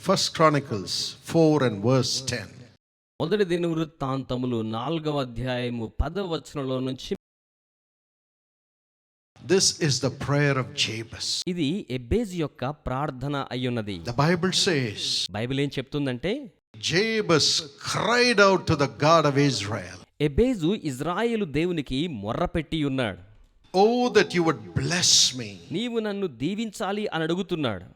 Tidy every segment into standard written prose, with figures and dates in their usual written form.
1 Chronicles 4 and verse 10. మొదటి దినవృత్తాంతములు 4వ అధ్యాయము 10వ వచనంలో నుంచి. This is the prayer of Jabez. ఇది ఎబ్బేజు యొక్క ప్రార్థన అయ్యున్నది. The Bible says, బైబిల్ ఏం చెప్తుందంటే, Jabez cried out to the God of Israel. ఎబ్బేజు Israel దేవునికి మొర్రపెట్టి ఉన్నాడు. Oh, that you would bless me. నీవు నన్ను దీవించాలి అని అడుగుతున్నాడు.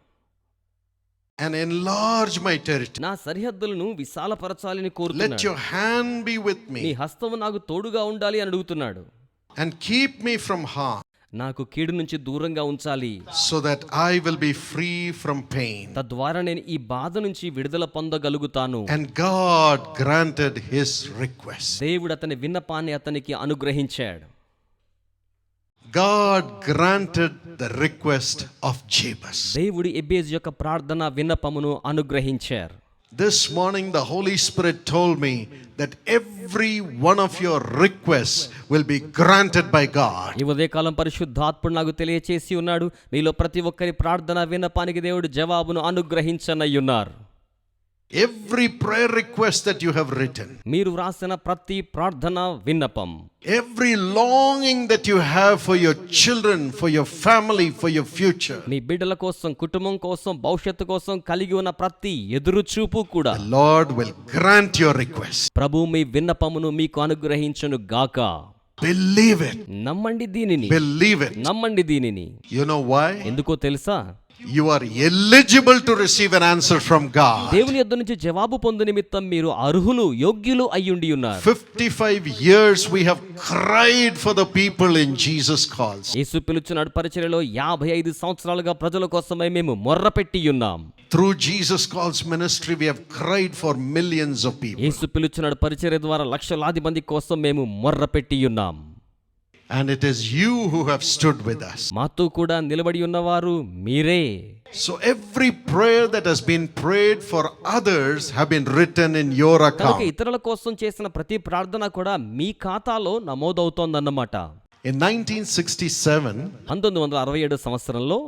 And enlarge my territory. నా సరిహద్దులను విశాలపరచాలని కోరుతున్నాడు. Let your hand be with me. నీ హస్తము నాకు తోడుగా ఉండాలి అని అడుగుతున్నాడు. And keep me from harm. నాకు కీడు నుంచి దూరంగా ఉంచాలి. So that I will be free from pain. తద్వారా నేను ఈ బాధ నుంచి విడుదల పొందగలుగుతాను. And God granted his request. దేవుడు అతని విన్నపాన్ని అతనికి అనుగ్రహించాడు. God granted the request of Jabez. దేవుడు ఎబ్బేజు యొక్క ప్రార్థన విన్నపమును అనుగ్రహించారు. This morning the Holy Spirit told me that every one of your requests will be granted by God. ఈ ఉదయకాలం పరిశుద్ధాత్ముడు నాకు తెలియచేసి ఉన్నాడు, మీలో ప్రతి ఒక్కరి ప్రార్థన విన్నపానికి దేవుడు జవాబును అనుగ్రహించనయ్యున్నారు. Every prayer request that you have written, మీరు వ్రాసిన ప్రతి ప్రార్థన విన్నపం, every longing that you have for your children, for your family, for your future, మీ బిడ్డల కోసం, కుటుంబం కోసం, భవిష్యత్తు కోసం కలిగి ఉన్న ప్రతి ఎదురుచూపు కూడా the Lord will grant your request. ప్రభు మీ విన్నపమును మీకు అనుగ్రహించును గాక. Believe it. నమ్మండి దీనిని. Believe it. నమ్మండి దీనిని. You know why? ఎందుకో తెలుసా? You are eligible to receive an answer from God. దేవుని యొద్ద నుంచి జవాబు పొందు నిమిత్తం మీరు అర్హులు, యోగ్యులు అయ్యుండి ఉన్నారు. 55 years we have cried for the people in Jesus calls. యేసు పిలుచున్నాడు పరిచర్యలో 55 సంవత్సరాలుగా ప్రజల కోసమై మేము మొర్రపెట్టి ఉన్నాం. Through Jesus calls ministry we have cried for millions of people. యేసు పిలుచున్నాడు పరిచర్య ద్వారా లక్షలాది మంది కోసం మేము మొర్రపెట్టి ఉన్నాం. And it is you who have stood with us. మాతో కూడా నిలబడి ఉన్నవారు మీరే. So every prayer that has been prayed for others have been written in your account. ఇతరుల కోసం చేసిన ప్రతి ప్రార్థన కూడా మీ ఖాతాలో నమోదవుతోందన్నమాట. In 1967, 1967 సంవత్సరంలో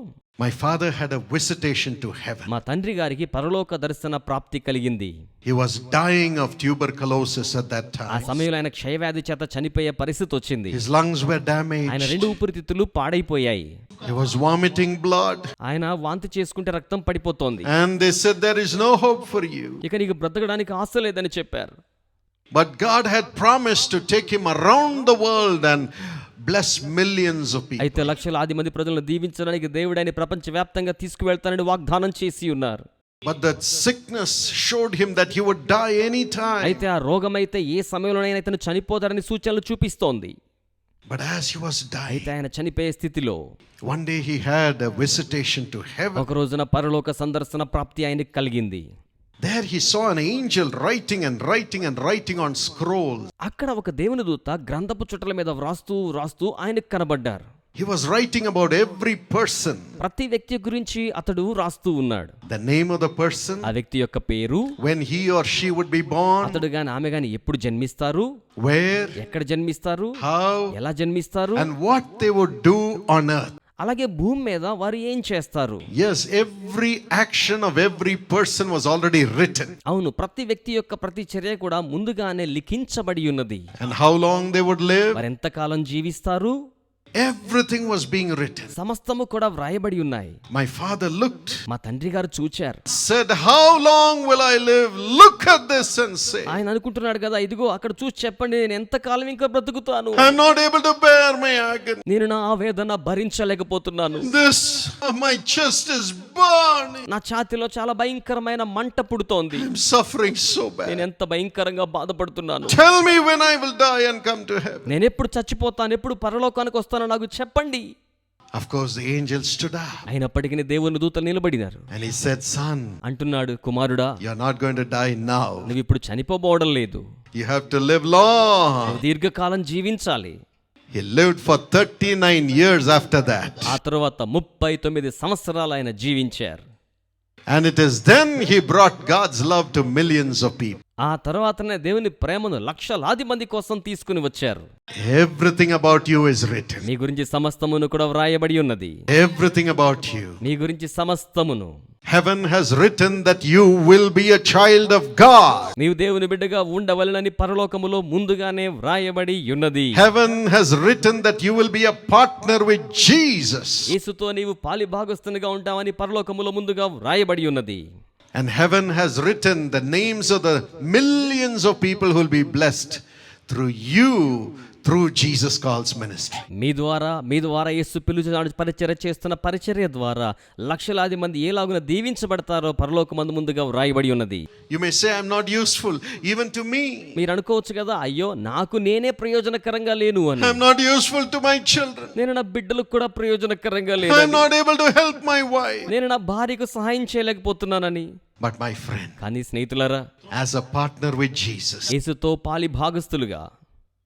my father had a visitation to heaven. మా తండ్రి గారికి పరలోక దర్శన ప్రాప్తి కలిగింది. He was dying of tuberculosis at that ఆ time. సమయంలో ఆయన క్షయవ్యాధి చేత చనిపోయే పరిస్థితి వచ్చింది. His lungs were ఆయన damaged. 2 ఊపిరితిత్తులు పాడైపోయాయి. He was vomiting blood. ఆయన వాంతి చేసుకుంటే రక్తం పడిపోతోంది. And they said there is no hope for you. ఇక నీకు బ్రతకడానికి ఆశ లేదని చెప్పారు. But God had promised to take him around the world and bless millions of people. అయితే లక్షలాది మంది ప్రజలను దీవించడానికి దేవుడు ఆయన ప్రపంచవ్యాప్తంగా తీసుకువెళ్తానని వాగ్దానం చేసి ఉన్నారు. But that sickness showed him that he would die any time. అయితే ఆ రోగం అయితే ఏ సమయంలోనైనా ఇతను చనిపోతారని సూచనలు చూపిస్తోంది. But as he was dying, అయితే ఆయన చనిపోయే స్థితిలో one day he had a visitation to heaven. ఒక రోజున పరలోక సందర్శన ప్రాప్తి ఆయనకి కలిగింది. There he saw an angel writing and writing and writing on scrolls. అక్కడ ఒక దేవుని దూత గ్రంథపు చుట్టల మీద వ్రాస్తూ ఆయనకు కనబడ్డారు. He was writing about every person. ప్రతి వ్యక్తి గురించి అతడు రాస్తూ ఉన్నాడు. The name of the person, ఆ వ్యక్తి యొక్క పేరు, when he or she would be born, అతడు గాని ఆమె గాని ఎప్పుడు జన్మిస్తారు, where, ఎక్కడ జన్మిస్తారు, how, ఎలా జన్మిస్తారు, and what they would do on earth. అలాగే భూమి మీద వారు ఏం చేస్తారు. Yes, every action of every person was already written. అవును, ప్రతి వ్యక్తి యొక్క ప్రతి చర్య కూడా ముందుగానే లిఖించబడి ఉన్నది. And how long they would live, వారు ఎంతకాలం జీవిస్తారు, everything was being written. సమస్తము కూడా వ్రాయబడి ఉన్నాయి. My father looked, మా తండ్రి గారు చూచారు. said, how long will I live? Look at this and say. ఆయన అనుకుంటున్నాడు కదా, ఇదిగో అక్కడ చూసి చెప్పండి, నేను ఎంతకాలం ఇంకా బ్రతుకుతాను, I'm not able to bear my agony. నేను నా ఆవేదన భరించలేకపోతున్నాను, This, my chest is burning. నా ఛాతీలో చాలా భయంకరమైన మంట పుడుతోంది, I'm suffering so bad. నేను ఎంత భయంకరంగా బాధపడుతున్నాను, Tell me when I will die and come to heaven. నేను ఎప్పుడు చచ్చిపోతాను, ఎప్పుడు పరలోకానికి వస్తాను నాకు చెప్పండి. Of course the angel stood up అయినప్పటికీ దేవుని దూత నిలబడినారు. and he said, son, అంటున్నాడు, కుమారుడా, you're not going to die now. నువ్వు ఇప్పుడు చనిపోబోవడం లేదు, You have to live long. దీర్ఘకాలం జీవించాలి. He lived for 39 years after that. ఆ తరువాత 39 సంవత్సరాలు ఆయన జీవించారు. And it is then he brought God's love to millions of people. ఆ తర్వాతనే దేవుని ప్రేమను లక్షలాది మంది కోసం తీసుకుని వచ్చారు. Everything about you is written. నీ గురించి సమస్తమును కూడా వ్రాయబడి ఉన్నది. Everything about you. నీ గురించి సమస్తమును. Heaven has written that you will be a child of God. నీవు దేవుని బిడ్డగా ఉండవలెనని పరలోకములో ముందుగానే వ్రాయబడి ఉన్నది. Heaven has written that you will be a partner with Jesus. యేసుతో నీవు పాలిభాగస్తునిగా ఉంటావని పరలోకములో ముందుగా వ్రాయబడి ఉన్నది. And heaven has written the names of the millions of people who will be blessed through you, through Jesus calls ministry. మీ ద్వారా యేసు పిలుచున్నాడు పరిచర్య చేస్తున్న పరిచర్య ద్వారా లక్షలాది మంది ఏలాగున దీవించబడతారో పరలోకమందు ముందుగా వ్రాయబడి ఉన్నది. You may say, I'm not useful even to me. మీరు అనుకోవచ్చు కదా, అయ్యో నాకు నేనే ప్రయోజనకరంగా లేను అని. I'm not useful to my children. నేను నా బిడ్డలకు కూడా ప్రయోజనకరంగా లేను. I'm not able to help my wife. నేను నా భార్యకు సహాయం చేయలేకపోతున్నానని. But my friend, కానీ స్నేహితులారా, as a partner with Jesus, యేసుతో పాలిభాగస్తులుగా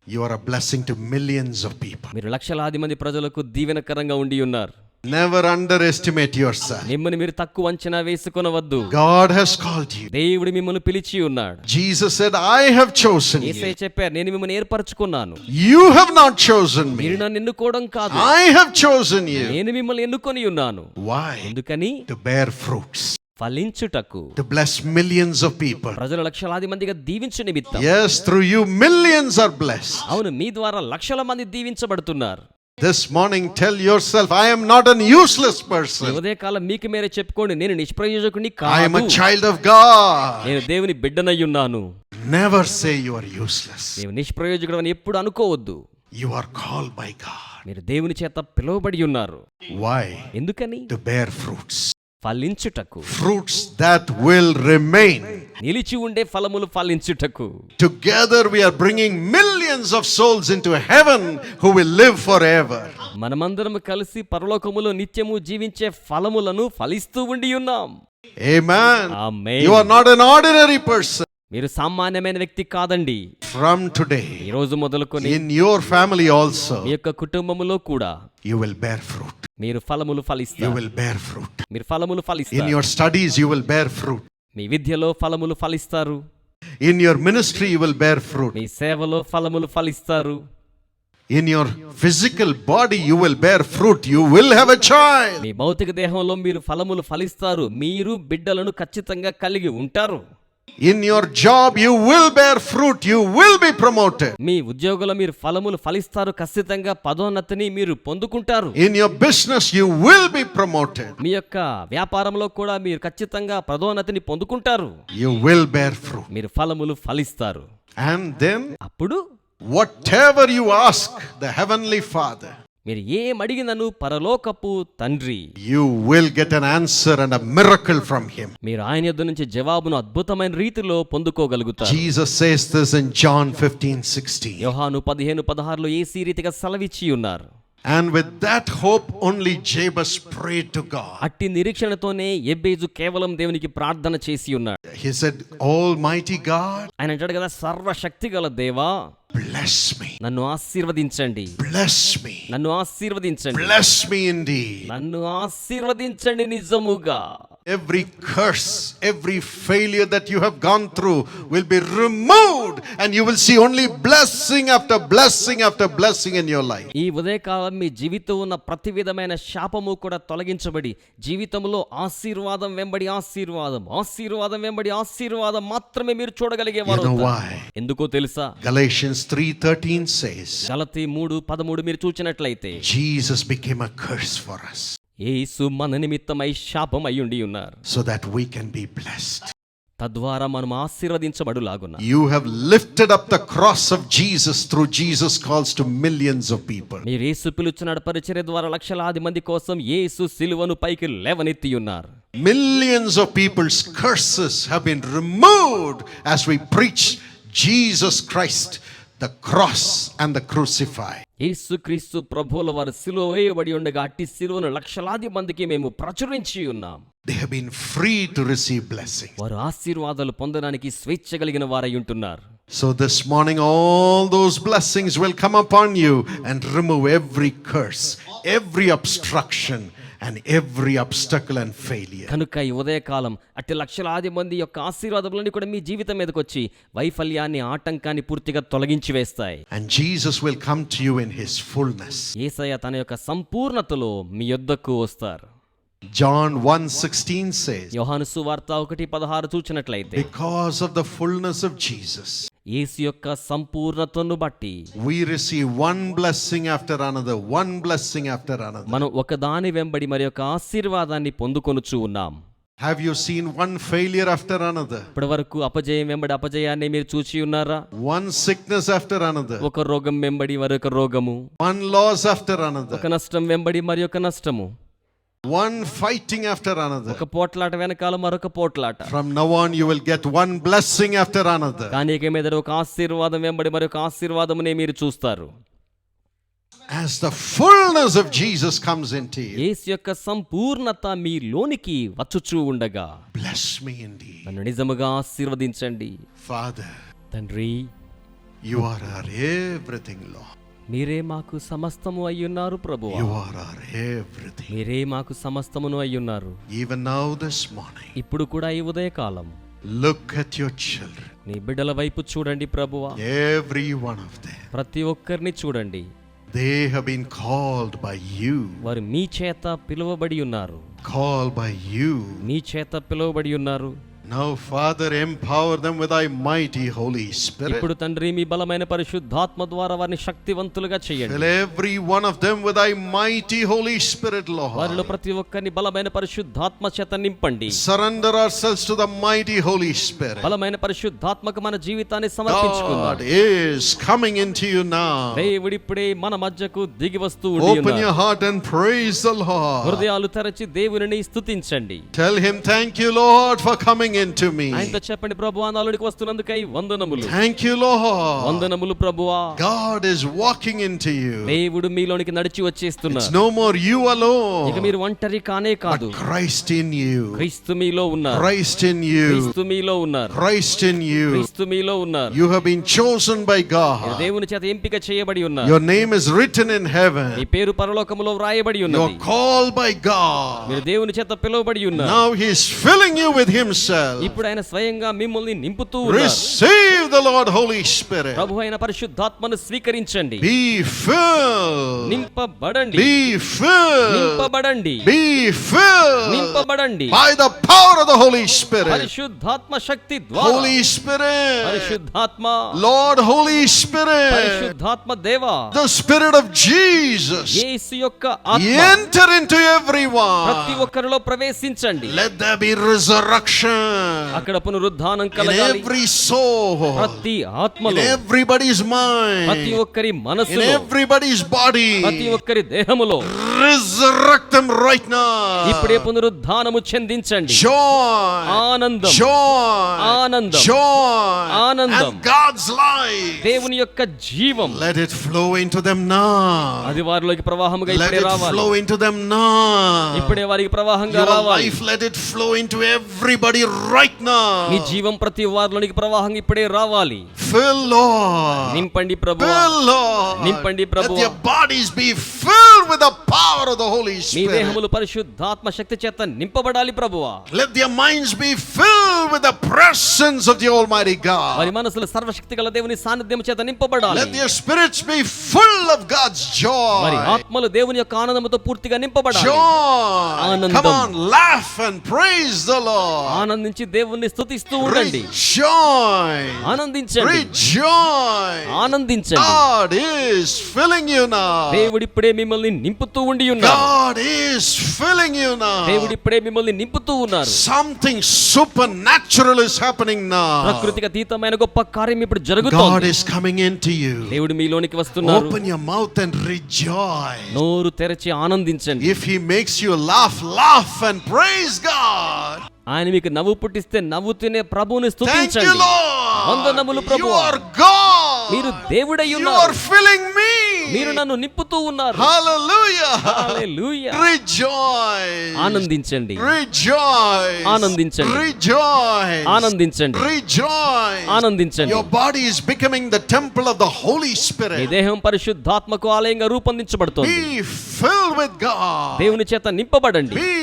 you are a blessing to millions of people. మీరు లక్షలాది మంది ప్రజలకు దీవెనకరంగా ఉండి ఉన్నారు. Never underestimate yourself. మిమ్మల్ని మీరు తక్కువ అంచనా వేసుకొనవద్దు. God has called you. దేవుడు మిమ్మల్ని పిలిచి ఉన్నాడు. Jesus said, I have chosen you. యేసయ్య చెప్పారు, నేను మిమ్మల్ని ఏర్పరచుకున్నాను. You have not chosen me. మీరు నన్ను ఎన్నుకోవడం కాదు, I have chosen you. నేను మిమ్మల్ని ఎన్నుకొని ఉన్నాను. Why? ఎందుకని? To bear fruits. ఫలించుటకు. To bless millions of people. ప్రజలు లక్షలాది మందిగా దీవించు నిమిత్తం. Yes, through you millions are blessed. అవును, మీ ద్వారా లక్షల మంది దీవించబడుతున్నారు. This morning tell yourself, I am not an useless person. ఉదయకాలం మీకు మీరే చెప్పుకోండి, నేను నిష్ప్రయోజకుని I am a కాదు, child of God. నేను దేవుని బిడ్డనై ఉన్నాను. Never say you are useless. నీవు నిష్ప్రయోజకుడు అని ఎప్పుడు అనుకోవద్దు. You are called by God. మీరు దేవుని చేత పిలువబడి ఉన్నారు. Why? ఎందుకని? To bear fruits. ఫలించుటకు. Fruits that will remain. నిలిచి ఉండే ఫలములు ఫలించుటకు. Together we are bringing millions of souls into heaven who will live forever. మనమందరం కలిసి పరలోకములో నిత్యము జీవించే ఫలములను ఫలిస్తూ ఉండి ఉన్నాం. Amen. Amen. You are not an ordinary person. మీరు సామాన్యమైన వ్యక్తి కాదండి. From today, ఈ రోజు మొదలుకొని in your family also, మీ యొక్క కుటుంబములో కూడా you will bear fruit. మీరు ఫలములు You ఫలిస్తారు. will bear fruit. మీరు ఫలములు In ఫలిస్తారు. your studies, you will bear fruit. మీ విద్యలో ఫలములు ఫలిస్తారు. In your ministry, you will bear fruit. మీ సేవలో ఫలములు ఫలిస్తారు. In your physical body, you will bear fruit. You will have a child. మీ భౌతిక దేహంలో మీరు ఫలములు ఫలిస్తారు. మీరు బిడ్డలను ఖచ్చితంగా కలిగి ఉంటారు. In your job, you will bear fruit. You will be promoted. మీ ఉద్యోగంలో మీరు ఫలములు ఫలిస్తారు. ఖచ్చితంగా పదోన్నతిని మీరు పొందుకుంటారు. In your business, you will be promoted. మీ యొక్క వ్యాపారంలో కూడా మీరు ఖచ్చితంగా పదోన్నతిని పొందుకుంటారు. You will bear fruit. మీరు ఫలములు ఫలిస్తారు. And then, అప్పుడు whatever you ask the Heavenly Father, మీరు ఏం అడిగినను పరలోకపు తండ్రి, you will get an answer and a miracle from Him. మీరు ఆయన యొద్ద నుంచి జవాబును అద్భుతమైన రీతిలో పొందుకోగలుగుతారు. Jesus says this in John 15:16. యోహాను 15:16 యేసు ఈ రీతిగా సెలవిచ్చి ఉన్నారు. And with that hope, only Jabez prayed to God. అట్టి నిరీక్షణతోనే ఎబ్బేజు కేవలం దేవునికి ప్రార్థన చేసి ఉన్నాడు. He said, Almighty God, ఆయన అంటాడు కదా, సర్వశక్తిగల దేవా, bless me. నన్ను ఆశీర్వదించండి, Bless me. నన్ను ఆశీర్వదించండి, Bless me indeed. నన్ను ఆశీర్వదించండి నిజముగా. Every curse, every failure that you have gone through will be removed, and you will see only blessing after blessing after blessing in your life. ఈ ఉదయకాలం మీ జీవితం ఉన్న ప్రతి విధమైన శాపము కూడా తొలగించబడి జీవితంలో ఆశీర్వాదం వెంబడి ఆశీర్వాదం, ఆశీర్వాదం వెంబడి ఆశీర్వాదం మాత్రమే మీరు చూడగలిగేవారు. You know why? ఎందుకో తెలుసా? Galatians 3:13 says, గలతీ 3:13 మీరు చూచినట్లయితే, Jesus became a curse for us యేసు మన నిమిత్తమై శాపం అయ్యుండి ఉన్నారు, so that we can be blessed. తద్వారా మనం ఆశీర్వదించబడులాగున. You have lifted up the cross of Jesus through Jesus calls to millions of people. మీరు యేసు పిలుచున్నాడు పరిచర్య ద్వారా లక్షలాది మంది కోసం యేసు సిలువను పైకి లేవనెత్తి ఉన్నారు. Millions of people's curses have been removed as we preach Jesus Christ, the cross and the crucified. యేసుక్రీస్తు ప్రభువుల వారు సిలువ వేయబడి ఉండగా అట్టి సిలువను లక్షలాది మందికి మేము ప్రచురించి ఉన్నాం. They have been free to receive blessing. వారు ఆశీర్వాదాలు పొందడానికి స్వేచ్ఛ కలిగిన వారై ఉంటున్నారు. So this morning all those blessings will come upon you and remove every curse, every obstruction, and every obstacle and failure. కనుక ఈ ఉదయకాలం అట్టి లక్షలాది మంది యొక్క ఆశీర్వాదములన్నీ కూడా మీ జీవితం మీదకి వచ్చి వైఫల్యాన్ని ఆటంకాన్ని పూర్తిగా తొలగించి వేస్తాయి. And Jesus will come to you in his fullness. యేసయ్య తన యొక్క సంపూర్ణతలో మీ యొద్దకు వస్తారు. John 1:16 says, యోహాను సువార్త 1:16 చూచినట్లయితే, because of the fullness of Jesus, యేసు యొక్క సంపూర్ణతను బట్టి we receive one blessing after another, one blessing after another. మనం ఒకదాని వెంబడి మరి యొక్క ఆశీర్వాదాన్ని పొందుకొనుచు ఉన్నాం. Have you seen one failure after another? ఇప్పటి వరకు అపజయం వెంబడి అపజయాన్ని మీరు చూచి ఉన్నారా? One sickness after another. ఒక రోగం వెంబడి మరొక రోగము, One loss after another. ఒక నష్టం వెంబడి మరి ఒక నష్టము, One fighting after another. ఒక పోట్లాట వెనకాల మరొక పోట్లాట. From now on you will get one blessing after another. కానీ ఇక మీద ఒక ఆశీర్వాదం వెంబడి మరొక ఆశీర్వాదమునే మీరు చూస్తారు. As the fullness of Jesus comes into you, యేసు యొక్క సంపూర్ణత మీలోనికి వచ్చుచూ ఉండగా, bless me indeed. నన్ను నిజముగా ఆశీర్వదించండి. Father, తండ్రి, you are our everything, Lord. మీరే మాకు సమస్తము అయ్యున్నారు ప్రభువా. You are our everything. మీరే మాకు సమస్తమును అయ్యున్నారు. Even now this morning, ఇప్పుడు కూడా ఈ ఉదయకాలం look at your children. నీ బిడ్డల వైపు చూడండి ప్రభువా. Every one of them. ప్రతి ఒక్కరిని చూడండి. They have been called by you. వారు మీ చేత పిలువబడి ఉన్నారు. Called by you. మీ చేత పిలువబడి ఉన్నారు. Now, Father, empower them with thy mighty Holy Spirit. ఇప్పుడు తండ్రి మీ బలమైన పరిశుద్ధాత్మ ద్వారా వారిని శక్తివంతులుగా చేయండి. Fill every one of them with thy mighty Holy Spirit, వారిలో Lord. ప్రతి ఒక్కరిని బలమైన పరిశుద్ధాత్మ చేత నింపండి. Surrender ourselves to the mighty Holy Spirit. బలమైన పరిశుద్ధాత్మకు మన జీవితాన్ని సమర్పించుకుందాం. God is coming into you now. దేవుడు ఇప్పుడే మన మధ్యకు దిగి వస్తూ ఉండి Open your ఉన్నారు. heart and praise the Lord. హృదయాలు తెరచి దేవునిని స్తుతించండి. Tell him, thank you, Lord, for coming into me. ఆయనతో చెప్పండి, ప్రభువా నాలోనికి వస్తున్నందుకై వందనములు. Thank you, Lord. వందనములు ప్రభువా. God is walking into you. దేవుడు మీలోనికి నడిచి It's వచ్చేస్తున్నారు. no more you ఇక alone, మీరు ఒంటరి కానే కాదు. but Christ in you. క్రీస్తు మీలో ఉన్నారు. Christ in you. క్రీస్తు మీలో ఉన్నారు. Christ in you. క్రీస్తు మీలో ఉన్నారు. You have been chosen by మీరు God. దేవుని చేత ఎంపిక చేయబడి ఉన్నారు. Your name is written in me heaven. పేరు పరలోకములో వ్రాయబడి You ఉన్నది. are called by God. మీరు దేవుని చేత పిలువబడి ఉన్నారు. Now he is filling you with himself. ఇప్పుడు ఆయన స్వయంగా మిమ్మల్ని నింపుతూ ఉన్నారు. Receive the Lord Holy Spirit. ప్రభు అయిన పరిశుద్ధాత్మను స్వీకరించండి. Be filled. నింపబడండి. Be filled. నింపబడండి. Be filled నింపబడండి. by the power of the Holy Spirit. పరిశుద్ధాత్మ శక్తి ద్వారా. Holy Spirit. పరిశుద్ధాత్మ. Lord Holy Spirit. పరిశుద్ధాత్మ దేవా. The Spirit of Jesus. యేసు యొక్క ఆత్మ Enter into ప్రతి everyone. ఒక్కరిలో ప్రవేశించండి. Let there be resurrection అక్కడ పునరుద్ధానం in కలగాలి. every soul, ప్రతి in ఆత్మలో, everybody's ప్రతి mind, ఒక్కరి in మనసులో, everybody's ప్రతి body. ఒక్కరి దేహములో Resurrect them right ఇప్పుడే now. పునరుద్ధానము చెందించండి. Joy, ఆనందం, joy, ఆనందం, joy, ఆనందం. and God's life. దేవుని యొక్క జీవం Let it flow into them now. అది వారిలోకి ప్రవాహముగా Let ఇప్పుడే it రావాలి. flow into them now. ఇప్పుడే వారికి ప్రవాహంగా Your రావాలి. life, let it flow into everybody right me now. జీవం ప్రతి వారిలోనికి ప్రవాహం ఇప్పుడే రావాలి. Fill, Lord. నింపండి ప్రభువా. Fill, Lord. నింపండి Let ప్రభువా. your bodies be filled with the power of the Holy me Spirit. దేహములు పరిశుద్ధాత్మ శక్తి చేత నింపబడాలి ప్రభువా. Let their minds be filled with the presence of the Almighty వారి God. మనసులు సర్వశక్తి గల దేవుని సాన్నిధ్యం చేత నింపబడాలి. Let their spirits be full of God's వారి joy. ఆత్మలు దేవుని యొక్క ఆనందముతో పూర్తిగా నింపబడాలి. Joy. ఆనందం. Come on, laugh and praise the Lord. ఆనందించి దేవుణ్ణి స్తుతిస్తూ ఉండండి. Rejoice. ఆనందించండి. Rejoice. ఆనందించండి. God is filling you now. దేవుడు ఇప్పుడే మిమ్మల్ని నింపుతూ ఉండి ఉన్నారు. God is filling you now. దేవుడు ఇప్పుడే మిమ్మల్ని నింపుతూ ఉన్నారు. Something supernatural is happening now. ప్రకృతికి అతీతమైన గొప్ప కార్యం ఇప్పుడు God జరుగుతోంది. is coming into you. దేవుడు మీలోనికి వస్తున్నారు. Open your mouth and rejoice. నోరు తెరచి ఆనందించండి. If he makes you laugh, laugh and praise God. ఆయన మీకు నవ్వు పుట్టిస్తే నవ్వుతూనే ప్రభువుని Thank you, స్తుతించండి. Lord. వందనములు You ప్రభువా. are God. మీరు దేవుడై You ఉన్నారు. are filling me. మీరు నన్ను నింపుతూ ఉన్నారు. Hallelujah. హల్లెలూయా. Rejoice. ఆనందించండి, Rejoice. ఆనందించండి, Rejoice. ఆనందించండి, Rejoice. ఆనందించండి. Your body is becoming the temple of the Holy me Spirit. దేహం పరిశుద్ధాత్మకు ఆలయంగా రూపొందించబడుతోంది. Be filled with God. దేవుని చేత నింపబడండి, Be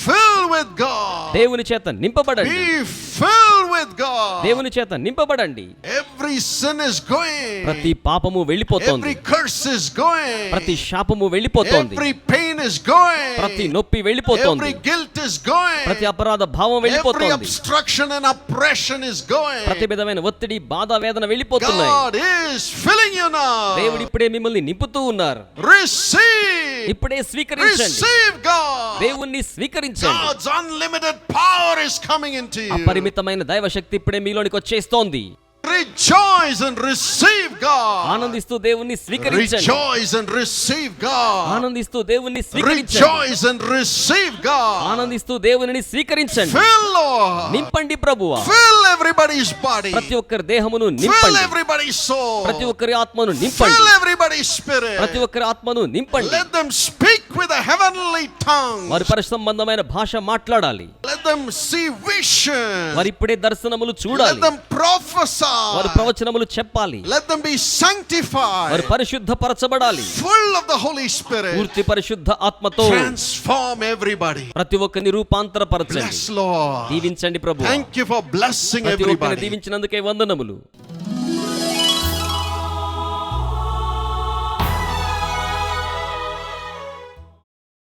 filled with God. దేవుని చేత నింపబడండి, Be filled with God. దేవుని చేత నింపబడండి. Every sin is going. ప్రతి పాపము వెళ్ళిపోతోంది, Every curse is going. ప్రతి శాపము వెళ్ళిపోతోంది, Every pain is going. ప్రతి నొప్పి వెళ్ళిపోతోంది, Every guilt is going. ప్రతి అపరాధ భావం Every వెళ్ళిపోతోంది, obstruction and oppression is going. ప్రతి విధమైన ఒత్తిడి, బాధ, వేదన వెళ్ళిపోతున్నాయి. God is filling you now. దేవుడు ఇప్పుడే మిమ్మల్ని నింపుతూ ఉన్నారు. Receive. ఇప్పుడే స్వీకరించండి, Receive God. దేవుణ్ణి స్వీకరించండి. God's unlimited power is coming into you. అపరిమితమైన దైవశక్తి ఇప్పుడే మీలోనికి వచ్చేస్తోంది. Rejoice and receive God. ఆనందిస్తూ దేవుణ్ణి స్వీకరించండి, Rejoice and receive God. ఆనందిస్తూ దేవుణ్ణి స్వీకరించండి, Rejoice and receive God. ఆనందిస్తూ దేవునిని స్వీకరించండి. Fill, Lord. నింపండి ప్రభువా, Fill everybody's body. ప్రతి ఒక్కరి దేహమును Fill నింపండి, everybody's soul. ప్రతి ఒక్కరి ఆత్మను నింపండి, Fill everybody's spirit. ప్రతి ఒక్కరి ఆత్మను నింపండి. Let them speak with a heavenly tongue. వారి పరిసంబంధమైన భాష మాట్లాడాలి, Let them see vision. వారి ఇప్పుడే దర్శనములు Let చూడాలి, them prophesy. వారి ప్రవచనములు చెప్పాలి, Let them be sanctified. వారు పరిశుద్ధపరచబడాలి. Full of the Holy Spirit. పూర్తి పరిశుద్ధ ఆత్మతో Transform everybody. ప్రతి ఒక్కరిని రూపాంతరపరచండి. Bless, Lord. దీవించండి ప్రభు, Thank you for blessing ప్రతి ఒక్కరిని everybody. దీవించినందుకే వందనములు.